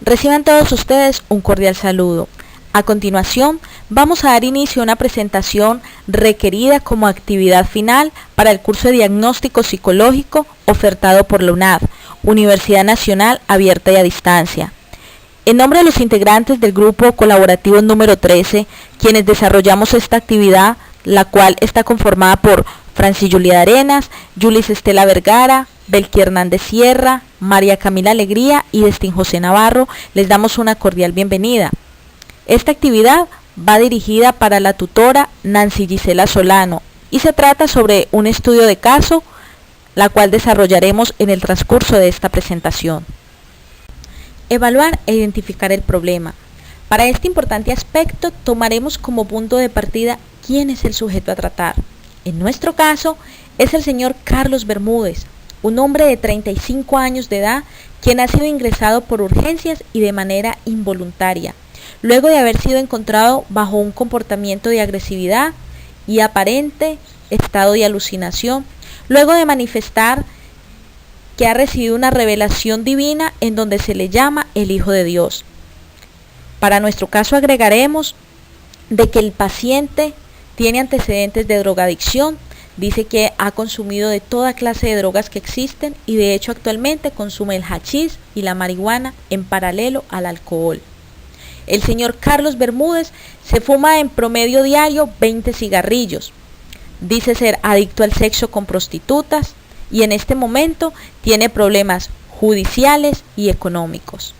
Reciban todos ustedes un cordial saludo. A continuación, vamos a dar inicio a una presentación requerida como actividad final para el curso de diagnóstico psicológico ofertado por la UNAD, Universidad Nacional Abierta y a Distancia. En nombre de los integrantes del grupo colaborativo número 13, quienes desarrollamos esta actividad, la cual está conformada por Francis Julia Arenas, Yulis Estela Vergara, Belki Hernández Sierra, María Camila Alegría y Destín José Navarro, les damos una cordial bienvenida. Esta actividad va dirigida para la tutora Nancy Gisela Solano y se trata sobre un estudio de caso, la cual desarrollaremos en el transcurso de esta presentación. Evaluar e identificar el problema. Para este importante aspecto tomaremos como punto de partida quién es el sujeto a tratar. En nuestro caso es el señor Carlos Bermúdez, un hombre de 35 años de edad, quien ha sido ingresado por urgencias y de manera involuntaria, luego de haber sido encontrado bajo un comportamiento de agresividad y aparente estado de alucinación, luego de manifestar que ha recibido una revelación divina en donde se le llama el Hijo de Dios. Para nuestro caso agregaremos de que el paciente tiene antecedentes de drogadicción, dice que ha consumido de toda clase de drogas que existen y de hecho actualmente consume el hachís y la marihuana en paralelo al alcohol. El señor Carlos Bermúdez se fuma en promedio diario 20 cigarrillos, dice ser adicto al sexo con prostitutas y en este momento tiene problemas judiciales y económicos.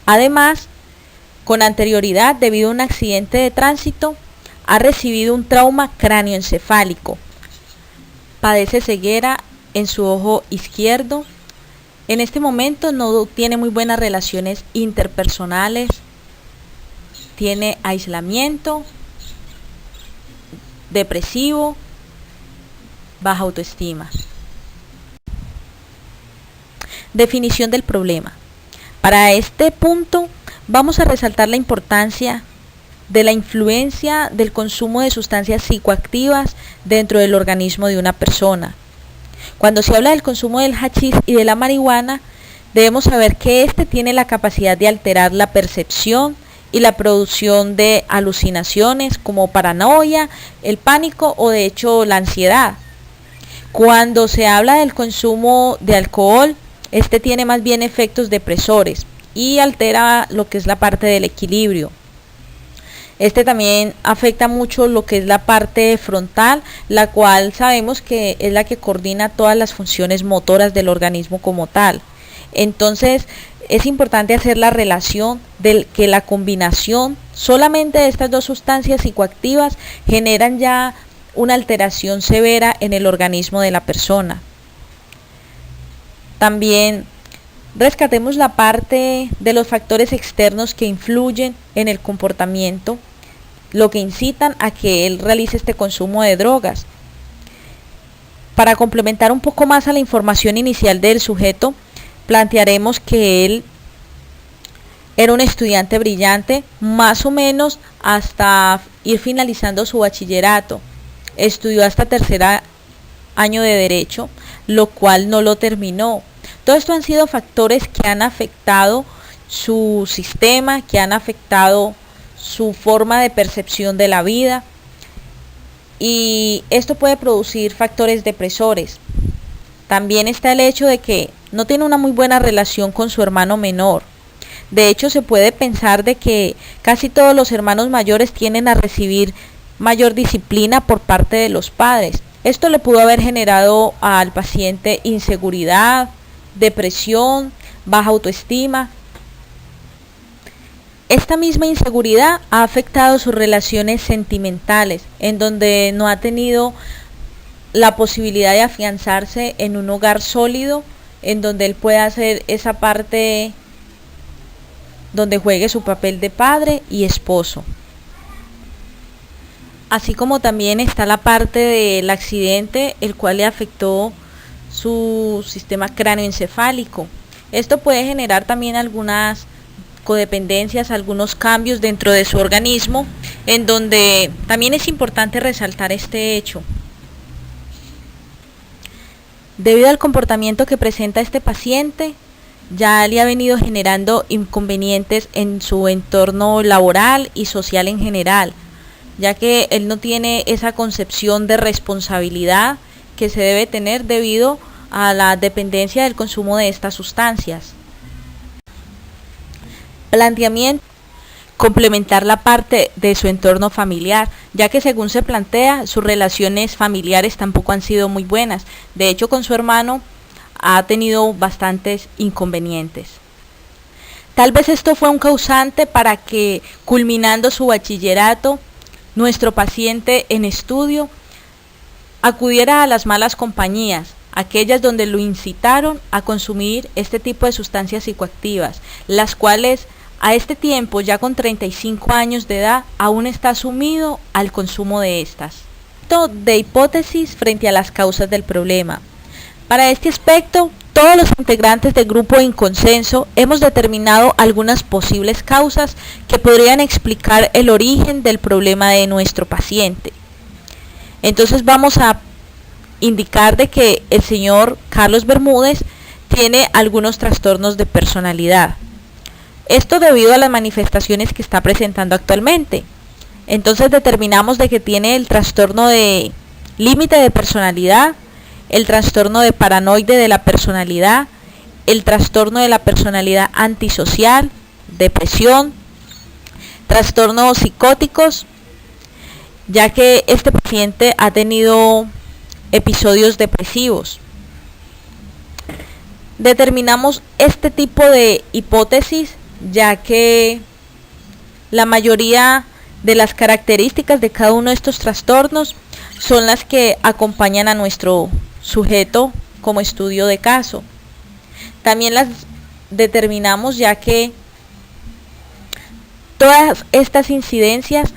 Además, con anterioridad debido a un accidente de tránsito, ha recibido un trauma cráneoencefálico, padece ceguera en su ojo izquierdo, en este momento no tiene muy buenas relaciones interpersonales, tiene aislamiento, depresivo, baja autoestima. Definición del problema. Para este punto vamos a resaltar la importancia de la influencia del consumo de sustancias psicoactivas dentro del organismo de una persona. Cuando se habla del consumo del hachís y de la marihuana, debemos saber que este tiene la capacidad de alterar la percepción y la producción de alucinaciones como paranoia, el pánico o de hecho la ansiedad. Cuando se habla del consumo de alcohol, este tiene más bien efectos depresores y altera lo que es la parte del equilibrio. Este también afecta mucho lo que es la parte frontal, la cual sabemos que es la que coordina todas las funciones motoras del organismo como tal. Entonces, es importante hacer la relación de que la combinación solamente de estas dos sustancias psicoactivas generan ya una alteración severa en el organismo de la persona. También rescatemos la parte de los factores externos que influyen en el comportamiento, lo que incitan a que él realice este consumo de drogas. Para complementar un poco más a la información inicial del sujeto, plantearemos que él era un estudiante brillante, más o menos hasta ir finalizando su bachillerato. Estudió hasta tercer año de Derecho, lo cual no lo terminó. Todo esto han sido factores que han afectado su sistema, que han afectado su forma de percepción de la vida y esto puede producir factores depresores. También está el hecho de que no tiene una muy buena relación con su hermano menor. De hecho, se puede pensar de que casi todos los hermanos mayores tienden a recibir mayor disciplina por parte de los padres. Esto le pudo haber generado al paciente inseguridad, depresión, baja autoestima. Esta misma inseguridad ha afectado sus relaciones sentimentales, en donde no ha tenido la posibilidad de afianzarse en un hogar sólido, en donde él pueda hacer esa parte donde juegue su papel de padre y esposo. Así como también está la parte del accidente, el cual le afectó su sistema cráneoencefálico. Esto puede generar también algunas codependencias, algunos cambios dentro de su organismo, en donde también es importante resaltar este hecho. Debido al comportamiento que presenta este paciente, ya le ha venido generando inconvenientes en su entorno laboral y social en general, ya que él no tiene esa concepción de responsabilidad que se debe tener debido a la dependencia del consumo de estas sustancias. Planteamiento: complementar la parte de su entorno familiar, ya que según se plantea, sus relaciones familiares tampoco han sido muy buenas. De hecho, con su hermano ha tenido bastantes inconvenientes. Tal vez esto fue un causante para que, culminando su bachillerato, nuestro paciente en estudio acudiera a las malas compañías, aquellas donde lo incitaron a consumir este tipo de sustancias psicoactivas, las cuales a este tiempo, ya con 35 años de edad, aún está sumido al consumo de estas. De hipótesis frente a las causas del problema. Para este aspecto, todos los integrantes del grupo en consenso hemos determinado algunas posibles causas que podrían explicar el origen del problema de nuestro paciente. Entonces vamos a indicar de que el señor Carlos Bermúdez tiene algunos trastornos de personalidad. Esto debido a las manifestaciones que está presentando actualmente. Entonces determinamos de que tiene el trastorno de límite de personalidad, el trastorno de paranoide de la personalidad, el trastorno de la personalidad antisocial, depresión, trastornos psicóticos, ya que este paciente ha tenido episodios depresivos. Determinamos este tipo de hipótesis ya que la mayoría de las características de cada uno de estos trastornos son las que acompañan a nuestro sujeto como estudio de caso. También las determinamos ya que todas estas incidencias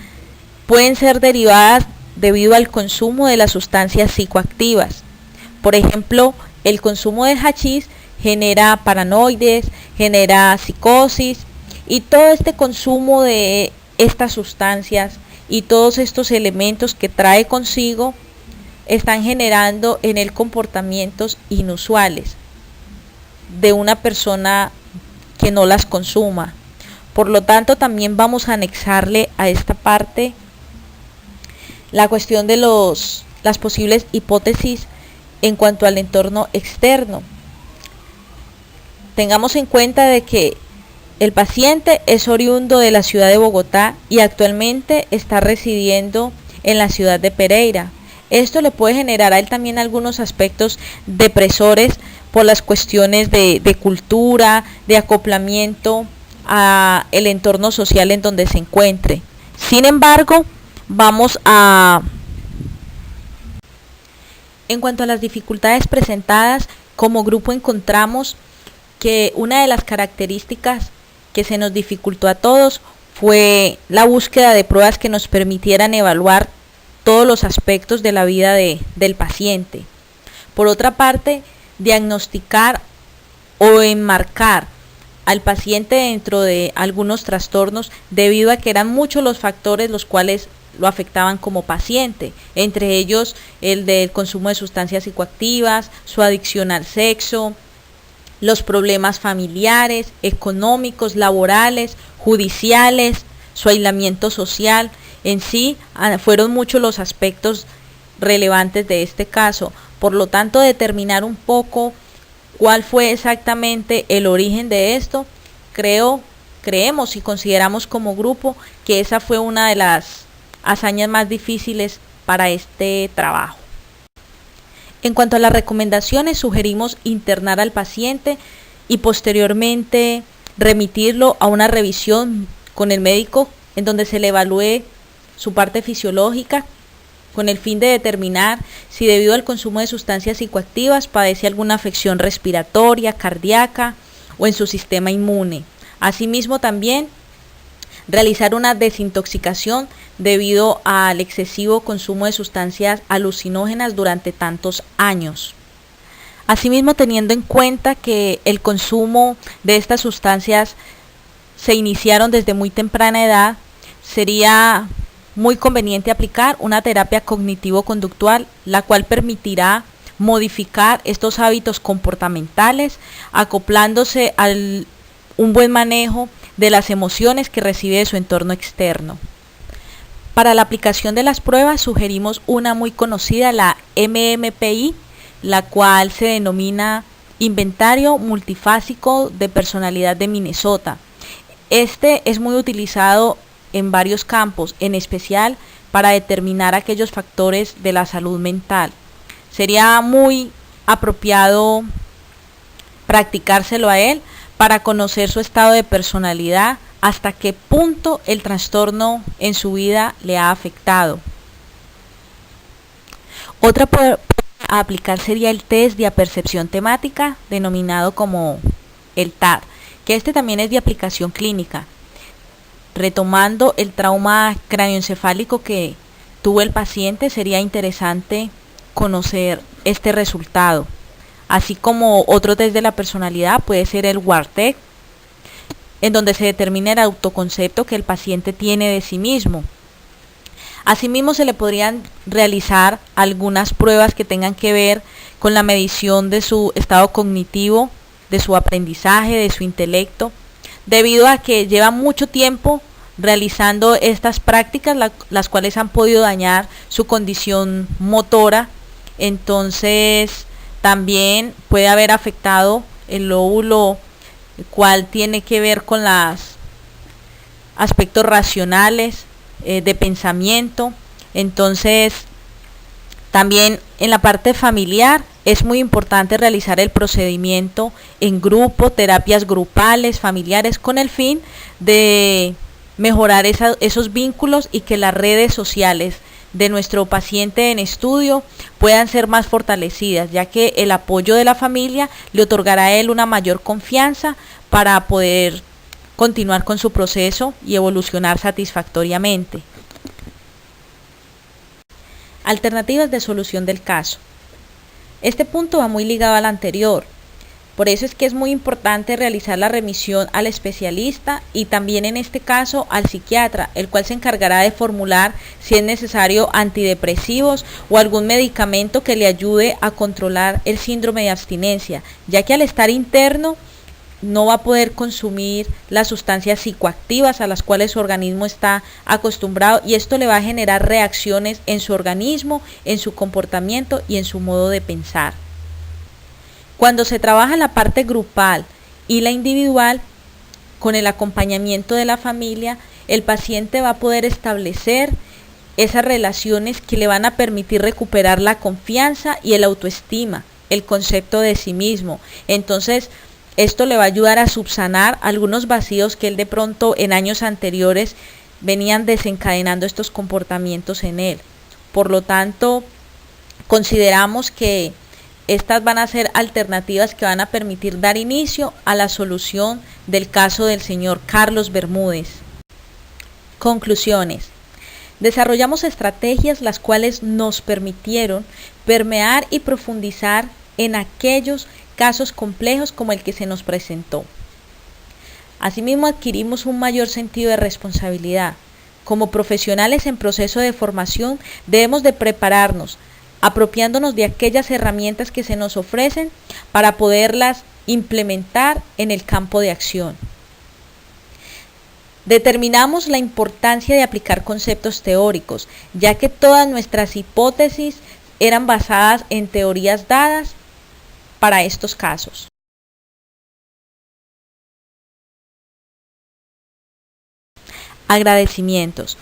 pueden ser derivadas debido al consumo de las sustancias psicoactivas. Por ejemplo, el consumo del hachís genera paranoides, genera psicosis, y todo este consumo de estas sustancias y todos estos elementos que trae consigo están generando en él comportamientos inusuales de una persona que no las consuma. Por lo tanto, también vamos a anexarle a esta parte la cuestión de las posibles hipótesis en cuanto al entorno externo. Tengamos en cuenta de que el paciente es oriundo de la ciudad de Bogotá y actualmente está residiendo en la ciudad de Pereira. Esto le puede generar a él también algunos aspectos depresores por las cuestiones de cultura, de acoplamiento a el entorno social en donde se encuentre. Sin embargo, en cuanto a las dificultades presentadas, como grupo encontramos que una de las características que se nos dificultó a todos fue la búsqueda de pruebas que nos permitieran evaluar todos los aspectos de la vida del paciente. Por otra parte, diagnosticar o enmarcar al paciente dentro de algunos trastornos debido a que eran muchos los factores los cuales lo afectaban como paciente, entre ellos el del consumo de sustancias psicoactivas, su adicción al sexo, los problemas familiares, económicos, laborales, judiciales, su aislamiento social. En sí, fueron muchos los aspectos relevantes de este caso. Por lo tanto, determinar un poco cuál fue exactamente el origen de esto, creemos y consideramos como grupo que esa fue una de las hazañas más difíciles para este trabajo. En cuanto a las recomendaciones, sugerimos internar al paciente y posteriormente remitirlo a una revisión con el médico en donde se le evalúe su parte fisiológica con el fin de determinar si debido al consumo de sustancias psicoactivas padece alguna afección respiratoria, cardíaca o en su sistema inmune. Asimismo, también realizar una desintoxicación debido al excesivo consumo de sustancias alucinógenas durante tantos años. Asimismo, teniendo en cuenta que el consumo de estas sustancias se iniciaron desde muy temprana edad, sería muy conveniente aplicar una terapia cognitivo-conductual, la cual permitirá modificar estos hábitos comportamentales, acoplándose a un buen manejo de las emociones que recibe de su entorno externo. Para la aplicación de las pruebas sugerimos una muy conocida, la MMPI, la cual se denomina Inventario Multifásico de Personalidad de Minnesota. Este es muy utilizado en varios campos, en especial para determinar aquellos factores de la salud mental. Sería muy apropiado practicárselo a él para conocer su estado de personalidad, hasta qué punto el trastorno en su vida le ha afectado. Otra prueba a aplicar sería el test de apercepción temática, denominado como el TAD, que este también es de aplicación clínica. Retomando el trauma cráneoencefálico que tuvo el paciente, sería interesante conocer este resultado. Así como otro test de la personalidad puede ser el WARTEC, en donde se determina el autoconcepto que el paciente tiene de sí mismo. Asimismo, se le podrían realizar algunas pruebas que tengan que ver con la medición de su estado cognitivo, de su aprendizaje, de su intelecto, debido a que lleva mucho tiempo realizando estas prácticas, las cuales han podido dañar su condición motora. Entonces, también puede haber afectado el lóbulo, el cual tiene que ver con los aspectos racionales, de pensamiento. Entonces, también en la parte familiar es muy importante realizar el procedimiento en grupo, terapias grupales, familiares, con el fin de mejorar esos vínculos y que las redes sociales de nuestro paciente en estudio puedan ser más fortalecidas, ya que el apoyo de la familia le otorgará a él una mayor confianza para poder continuar con su proceso y evolucionar satisfactoriamente. Alternativas de solución del caso. Este punto va muy ligado al anterior. Por eso es que es muy importante realizar la remisión al especialista y también en este caso al psiquiatra, el cual se encargará de formular si es necesario antidepresivos o algún medicamento que le ayude a controlar el síndrome de abstinencia, ya que al estar interno no va a poder consumir las sustancias psicoactivas a las cuales su organismo está acostumbrado, y esto le va a generar reacciones en su organismo, en su comportamiento y en su modo de pensar. Cuando se trabaja la parte grupal y la individual, con el acompañamiento de la familia, el paciente va a poder establecer esas relaciones que le van a permitir recuperar la confianza y el autoestima, el concepto de sí mismo. Entonces, esto le va a ayudar a subsanar algunos vacíos que él de pronto en años anteriores venían desencadenando estos comportamientos en él. Por lo tanto, consideramos que estas van a ser alternativas que van a permitir dar inicio a la solución del caso del señor Carlos Bermúdez. Conclusiones. Desarrollamos estrategias las cuales nos permitieron permear y profundizar en aquellos casos complejos como el que se nos presentó. Asimismo, adquirimos un mayor sentido de responsabilidad. Como profesionales en proceso de formación, debemos de prepararnos, apropiándonos de aquellas herramientas que se nos ofrecen para poderlas implementar en el campo de acción. Determinamos la importancia de aplicar conceptos teóricos, ya que todas nuestras hipótesis eran basadas en teorías dadas para estos casos. Agradecimientos.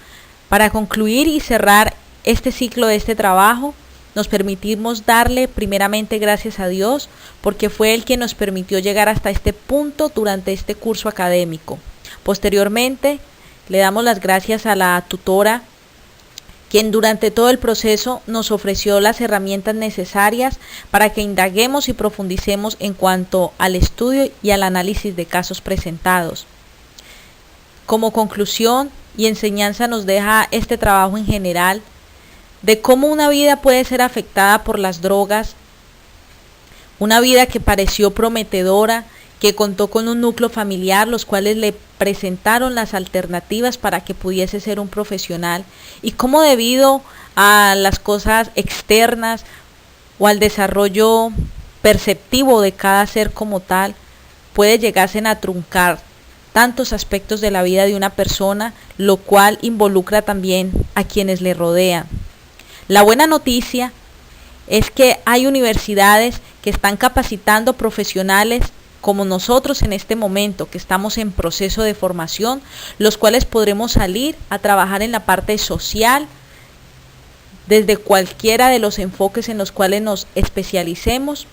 Para concluir y cerrar este ciclo de este trabajo, nos permitimos darle primeramente gracias a Dios, porque fue Él quien nos permitió llegar hasta este punto durante este curso académico. Posteriormente, le damos las gracias a la tutora, quien durante todo el proceso nos ofreció las herramientas necesarias para que indaguemos y profundicemos en cuanto al estudio y al análisis de casos presentados. Como conclusión y enseñanza nos deja este trabajo en general de cómo una vida puede ser afectada por las drogas, una vida que pareció prometedora, que contó con un núcleo familiar, los cuales le presentaron las alternativas para que pudiese ser un profesional, y cómo debido a las cosas externas o al desarrollo perceptivo de cada ser como tal, puede llegarse a truncar tantos aspectos de la vida de una persona, lo cual involucra también a quienes le rodean. La buena noticia es que hay universidades que están capacitando profesionales como nosotros en este momento, que estamos en proceso de formación, los cuales podremos salir a trabajar en la parte social desde cualquiera de los enfoques en los cuales nos especialicemos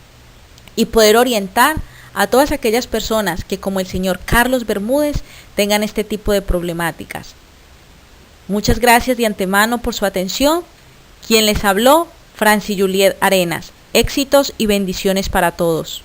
y poder orientar a todas aquellas personas que, como el señor Carlos Bermúdez, tengan este tipo de problemáticas. Muchas gracias de antemano por su atención. Quien les habló, Franci Juliet Arenas. Éxitos y bendiciones para todos.